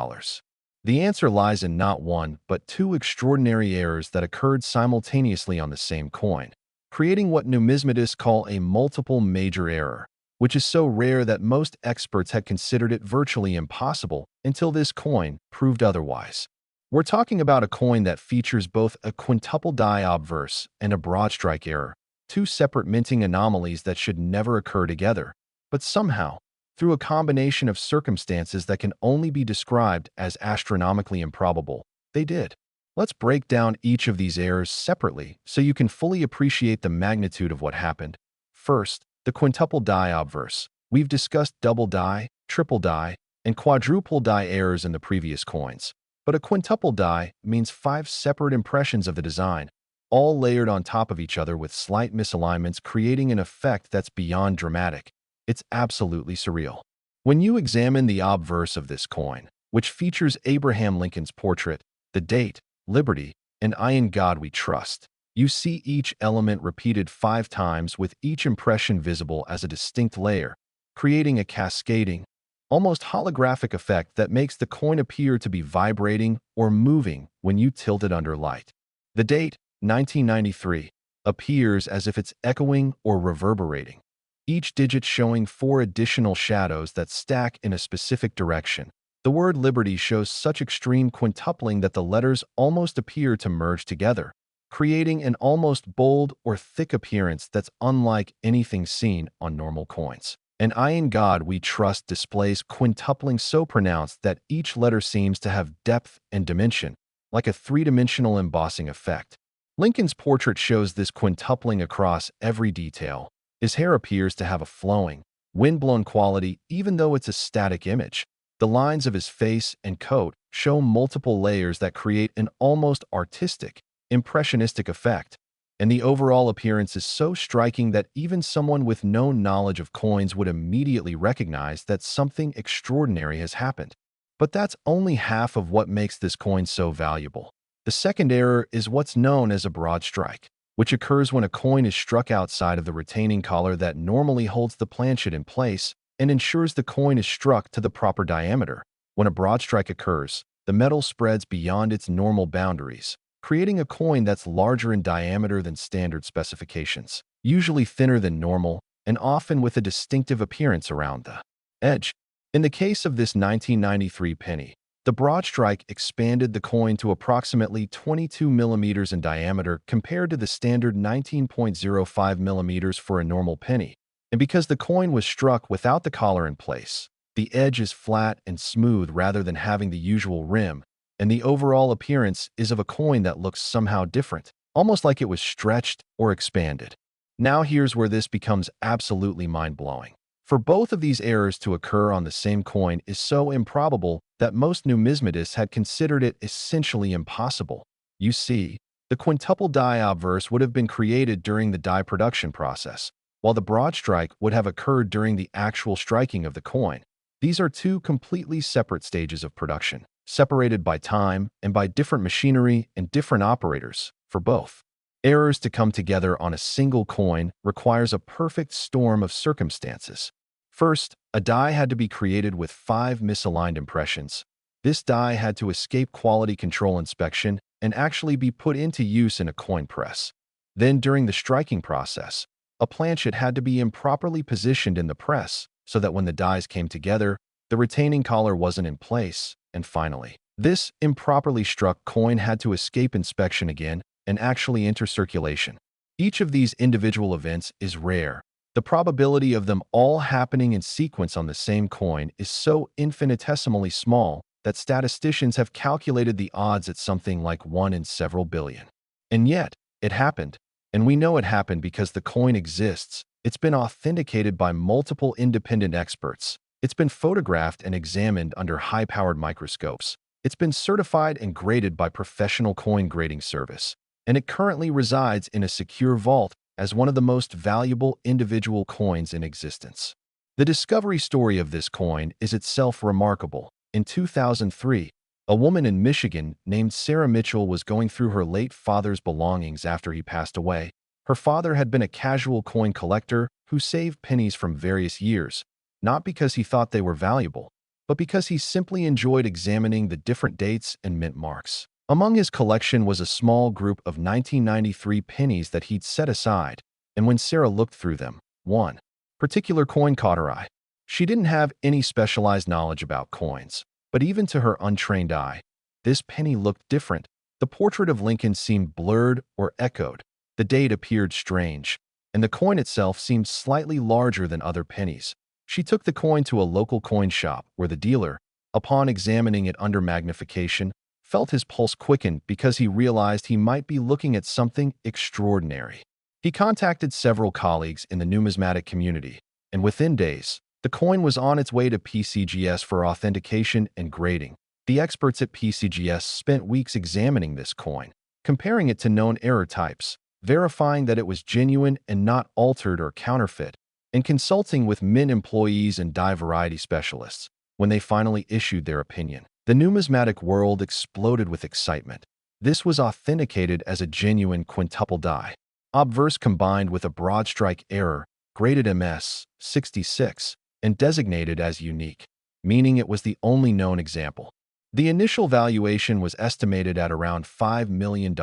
The answer lies in not one, but two extraordinary errors that occurred simultaneously on the same coin, creating what numismatists call a multiple major error, which is so rare that most experts had considered it virtually impossible until this coin proved otherwise. We're talking about a coin that features both a quintuple die obverse and a broad strike error, two separate minting anomalies that should never occur together. But somehow, through a combination of circumstances that can only be described as astronomically improbable, they did. Let's break down each of these errors separately so you can fully appreciate the magnitude of what happened. First, the quintuple die obverse. We've discussed double die, triple die, and quadruple die errors in the previous coins. But a quintuple die means 5 separate impressions of the design, all layered on top of each other with slight misalignments, creating an effect that's beyond dramatic. It's absolutely surreal. When you examine the obverse of this coin, which features Abraham Lincoln's portrait, the date, liberty, and I in God we trust, you see each element repeated 5 times with each impression visible as a distinct layer, creating a cascading, almost holographic effect that makes the coin appear to be vibrating or moving when you tilt it under light. The date, 1993, appears as if it's echoing or reverberating, each digit showing 4 additional shadows that stack in a specific direction. The word liberty shows such extreme quintupling that the letters almost appear to merge together, creating an almost bold or thick appearance that's unlike anything seen on normal coins. And I in God we trust displays quintupling so pronounced that each letter seems to have depth and dimension, like a 3-dimensional embossing effect. Lincoln's portrait shows this quintupling across every detail. His hair appears to have a flowing, wind-blown quality even though it's a static image. The lines of his face and coat show multiple layers that create an almost artistic, impressionistic effect. And the overall appearance is so striking that even someone with no knowledge of coins would immediately recognize that something extraordinary has happened. But that's only half of what makes this coin so valuable. The second error is what's known as a broad strike, which occurs when a coin is struck outside of the retaining collar that normally holds the planchet in place and ensures the coin is struck to the proper diameter. When a broad strike occurs, the metal spreads beyond its normal boundaries, creating a coin that's larger in diameter than standard specifications, usually thinner than normal, and often with a distinctive appearance around the edge. In the case of this 1993 penny, the broad strike expanded the coin to approximately 22 millimeters in diameter compared to the standard 19.05 millimeters for a normal penny. And because the coin was struck without the collar in place, the edge is flat and smooth rather than having the usual rim, and the overall appearance is of a coin that looks somehow different, almost like it was stretched or expanded. Now here's where this becomes absolutely mind-blowing. For both of these errors to occur on the same coin is so improbable that most numismatists had considered it essentially impossible. You see, the quintuple die obverse would have been created during the die production process, while the broad strike would have occurred during the actual striking of the coin. These are two completely separate stages of production, separated by time and by different machinery and different operators for both. Errors to come together on a single coin requires a perfect storm of circumstances. First, a die had to be created with 5 misaligned impressions. This die had to escape quality control inspection and actually be put into use in a coin press. Then, during the striking process, a planchet had to be improperly positioned in the press so that when the dies came together, the retaining collar wasn't in place. And finally, this improperly struck coin had to escape inspection again and actually enter circulation. Each of these individual events is rare. The probability of them all happening in sequence on the same coin is so infinitesimally small that statisticians have calculated the odds at something like 1 in several billion. And yet, it happened. And we know it happened because the coin exists. It's been authenticated by multiple independent experts. It's been photographed and examined under high-powered microscopes. It's been certified and graded by professional coin grading service. And it currently resides in a secure vault as one of the most valuable individual coins in existence. The discovery story of this coin is itself remarkable. In 2003, a woman in Michigan named Sarah Mitchell was going through her late father's belongings after he passed away. Her father had been a casual coin collector who saved pennies from various years, not because he thought they were valuable, but because he simply enjoyed examining the different dates and mint marks. Among his collection was a small group of 1993 pennies that he'd set aside, and when Sarah looked through them, one particular coin caught her eye. She didn't have any specialized knowledge about coins, but even to her untrained eye, this penny looked different. The portrait of Lincoln seemed blurred or echoed. The date appeared strange, and the coin itself seemed slightly larger than other pennies. She took the coin to a local coin shop where the dealer, upon examining it under magnification, felt his pulse quicken because he realized he might be looking at something extraordinary. He contacted several colleagues in the numismatic community, and within days, the coin was on its way to PCGS for authentication and grading. The experts at PCGS spent weeks examining this coin, comparing it to known error types, verifying that it was genuine and not altered or counterfeit, and consulting with mint employees and die variety specialists. When they finally issued their opinion, the numismatic world exploded with excitement. This was authenticated as a genuine quintuple die obverse combined with a broad strike error, graded MS 66, and designated as unique, meaning it was the only known example. The initial valuation was estimated at around $5 million,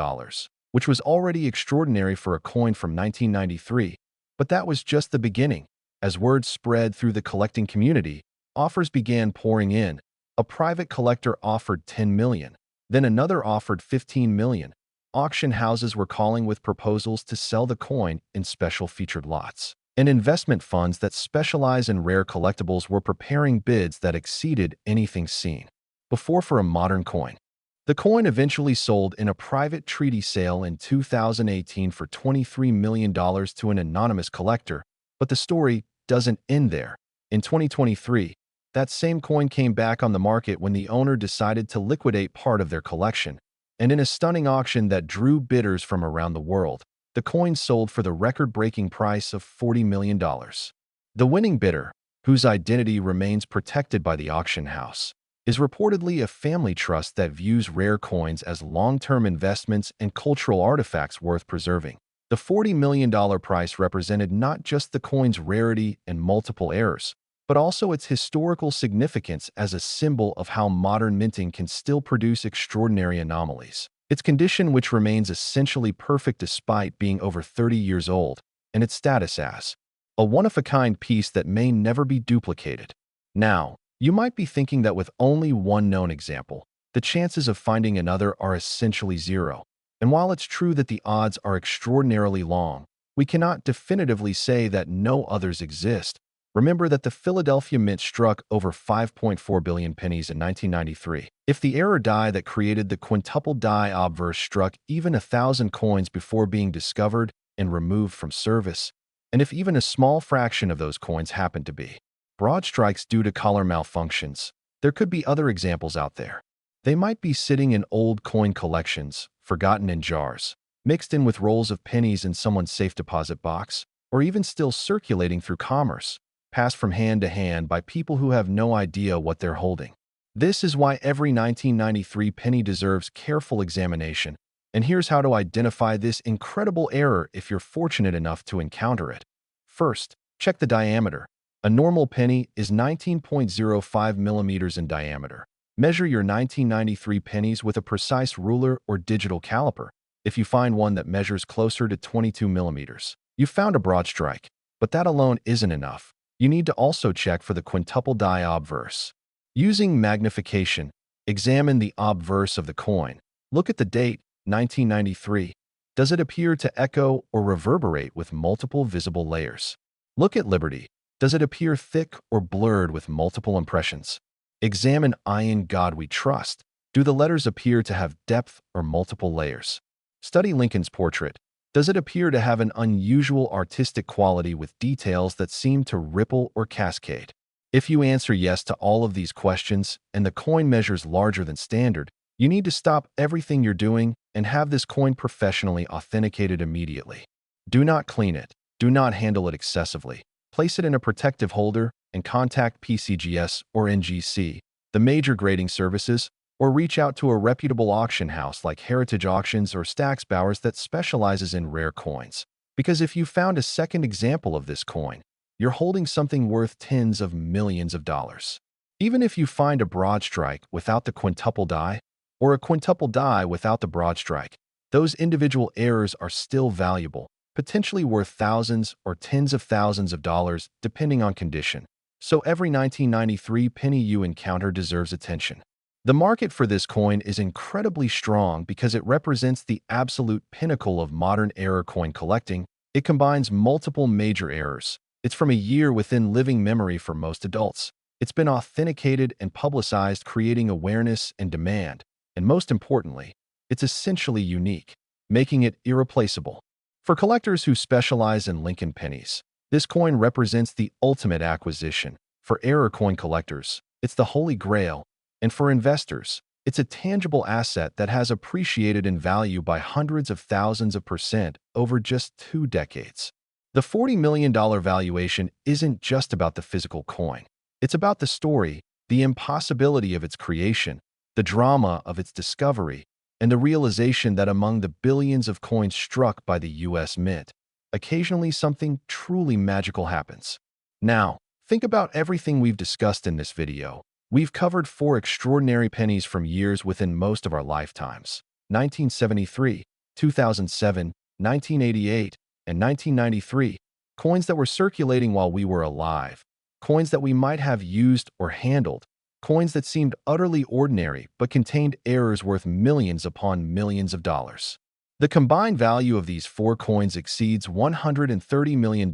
which was already extraordinary for a coin from 1993, but that was just the beginning. As word spread through the collecting community, offers began pouring in. A private collector offered $10 million, then another offered $15 million. Auction houses were calling with proposals to sell the coin in special featured lots, and investment funds that specialize in rare collectibles were preparing bids that exceeded anything seen before for a modern coin. The coin eventually sold in a private treaty sale in 2018 for $23 million to an anonymous collector, but the story doesn't end there. In 2023, that same coin came back on the market when the owner decided to liquidate part of their collection, and in a stunning auction that drew bidders from around the world, the coin sold for the record-breaking price of $40 million. The winning bidder, whose identity remains protected by the auction house, is reportedly a family trust that views rare coins as long-term investments and cultural artifacts worth preserving. The $40 million price represented not just the coin's rarity and multiple errors, but also its historical significance as a symbol of how modern minting can still produce extraordinary anomalies. Its condition, which remains essentially perfect despite being over 30 years old, and its status as a one-of-a-kind piece that may never be duplicated. Now, you might be thinking that with only one known example, the chances of finding another are essentially zero. And while it's true that the odds are extraordinarily long, we cannot definitively say that no others exist. Remember that the Philadelphia Mint struck over 5.4 billion pennies in 1993. If the error die that created the Quadruple Die Obverse struck even 1,000 coins before being discovered and removed from service, and if even a small fraction of those coins happened to be broad strikes due to collar malfunctions, there could be other examples out there. They might be sitting in old coin collections, forgotten in jars, mixed in with rolls of pennies in someone's safe deposit box, or even still circulating through commerce, passed from hand to hand by people who have no idea what they're holding. This is why every 1993 penny deserves careful examination And here's how to identify this incredible error if you're fortunate enough to encounter it. First, check the diameter. A normal penny is 19.05 millimeters in diameter. Measure your 1993 pennies with a precise ruler or digital caliper. If you find one that measures closer to 22 millimeters, you've found a broad strike. But that alone isn't enough. You need to also check for the quintuple die obverse. Using magnification, examine the obverse of the coin. Look at the date, 1993. Does it appear to echo or reverberate with multiple visible layers? Look at Liberty. Does it appear thick or blurred with multiple impressions? Examine In God We Trust. Do the letters appear to have depth or multiple layers? Study Lincoln's portrait. Does it appear to have an unusual artistic quality with details that seem to ripple or cascade? If you answer yes to all of these questions and the coin measures larger than standard, you need to stop everything you're doing and have this coin professionally authenticated immediately. Do not clean it. Do not handle it excessively. Place it in a protective holder and contact PCGS or NGC, the major grading services, or reach out to a reputable auction house like Heritage Auctions or Stax Bowers that specializes in rare coins. Because if you found a second example of this coin, you're holding something worth tens of millions of dollars. Even if you find a broad strike without the quintuple die, or a quintuple die without the broad strike, those individual errors are still valuable, potentially worth thousands or tens of thousands of dollars depending on condition. So every 1993 penny you encounter deserves attention. The market for this coin is incredibly strong because it represents the absolute pinnacle of modern error coin collecting. It combines multiple major errors. It's from a year within living memory for most adults. It's been authenticated and publicized, creating awareness and demand. And most importantly, it's essentially unique, making it irreplaceable. For collectors who specialize in Lincoln pennies, this coin represents the ultimate acquisition. For error coin collectors, it's the holy grail. And for investors, it's a tangible asset that has appreciated in value by hundreds of thousands of % over just 2 decades. The $40 million valuation isn't just about the physical coin. It's about the story, the impossibility of its creation, the drama of its discovery, and the realization that among the billions of coins struck by the U.S. Mint, occasionally something truly magical happens. Now, think about everything we've discussed in this video. We've covered 4 extraordinary pennies from years within most of our lifetimes: 1973, 2007, 1988, and 1993, coins that were circulating while we were alive, coins that we might have used or handled, coins that seemed utterly ordinary but contained errors worth millions upon millions of dollars. The combined value of these 4 coins exceeds $130 million,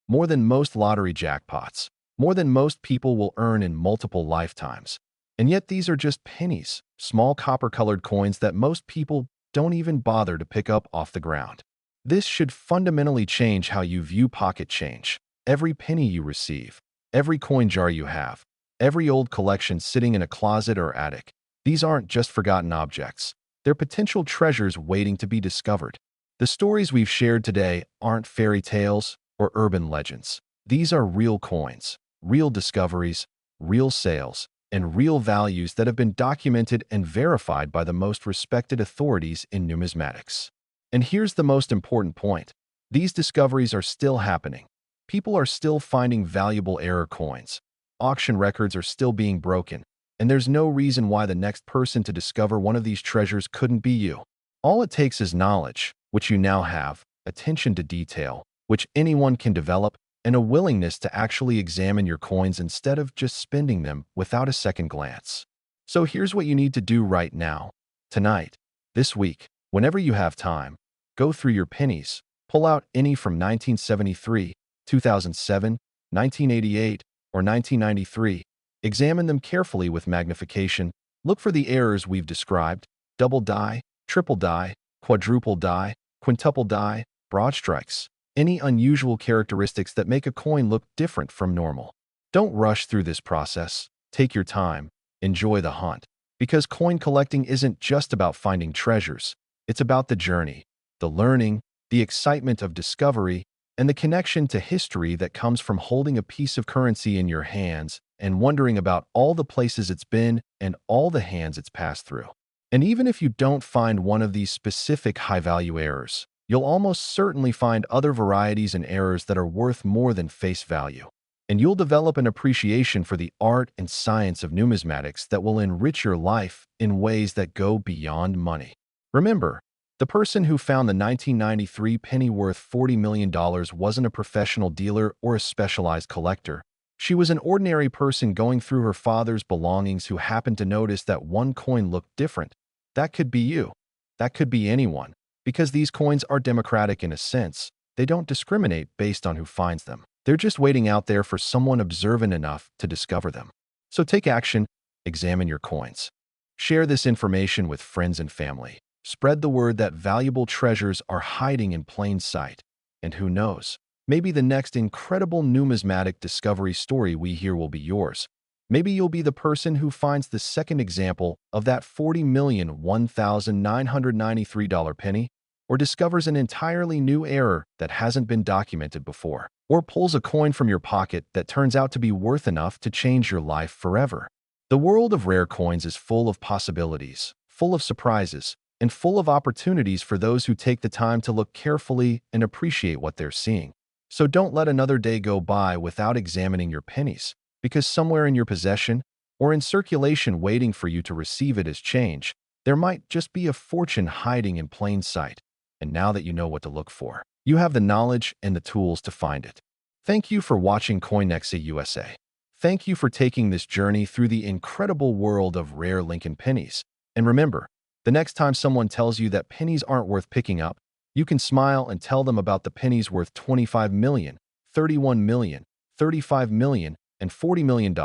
more than most lottery jackpots, more than most people will earn in multiple lifetimes. And yet these are just pennies, small copper-colored coins that most people don't even bother to pick up off the ground. This should fundamentally change how you view pocket change. Every penny you receive, every coin jar you have, every old collection sitting in a closet or attic, these aren't just forgotten objects. They're potential treasures waiting to be discovered. The stories we've shared today aren't fairy tales or urban legends. These are real coins, real discoveries, real sales, and real values that have been documented and verified by the most respected authorities in numismatics. And here's the most important point. These discoveries are still happening. People are still finding valuable error coins. Auction records are still being broken, and there's no reason why the next person to discover one of these treasures couldn't be you. All it takes is knowledge, which you now have, attention to detail, which anyone can develop, and a willingness to actually examine your coins instead of just spending them without a second glance. So here's what you need to do right now, tonight, this week, whenever you have time. Go through your pennies, pull out any from 1973, 2007, 1988, or 1993. Examine them carefully with magnification. Look for the errors we've described: double die, triple die, quadruple die, quintuple die, broad strikes, any unusual characteristics that make a coin look different from normal. Don't rush through this process. Take your time. Enjoy the hunt. Because coin collecting isn't just about finding treasures. It's about the journey, the learning, the excitement of discovery, and the connection to history that comes from holding a piece of currency in your hands and wondering about all the places it's been and all the hands it's passed through. And even if you don't find one of these specific high-value errors, you'll almost certainly find other varieties and errors that are worth more than face value. And you'll develop an appreciation for the art and science of numismatics that will enrich your life in ways that go beyond money. Remember, the person who found the 1993 penny worth $40 million wasn't a professional dealer or a specialized collector. She was an ordinary person going through her father's belongings who happened to notice that one coin looked different. That could be you. That could be anyone. Because these coins are democratic in a sense, they don't discriminate based on who finds them. They're just waiting out there for someone observant enough to discover them. So take action, examine your coins. Share this information with friends and family. Spread the word that valuable treasures are hiding in plain sight. And who knows, maybe the next incredible numismatic discovery story we hear will be yours. Maybe you'll be the person who finds the second example of that $40,001,993 penny, or discovers an entirely new error that hasn't been documented before, or pulls a coin from your pocket that turns out to be worth enough to change your life forever. The world of rare coins is full of possibilities, full of surprises, and full of opportunities for those who take the time to look carefully and appreciate what they're seeing. So don't let another day go by without examining your pennies, because somewhere in your possession or in circulation waiting for you to receive it as change, there might just be a fortune hiding in plain sight. And now that you know what to look for, you have the knowledge and the tools to find it. Thank you for watching Coinexa USA. Thank you for taking this journey through the incredible world of rare Lincoln pennies. And remember, the next time someone tells you that pennies aren't worth picking up, you can smile and tell them about the pennies worth $25 million, $31 million, $35 million, and $40 million,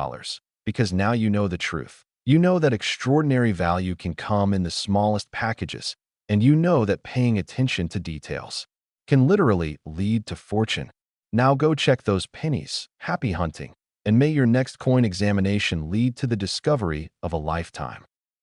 because now you know the truth. You know that extraordinary value can come in the smallest packages, and you know that paying attention to details can literally lead to fortune. Now go check those pennies. Happy hunting, and may your next coin examination lead to the discovery of a lifetime.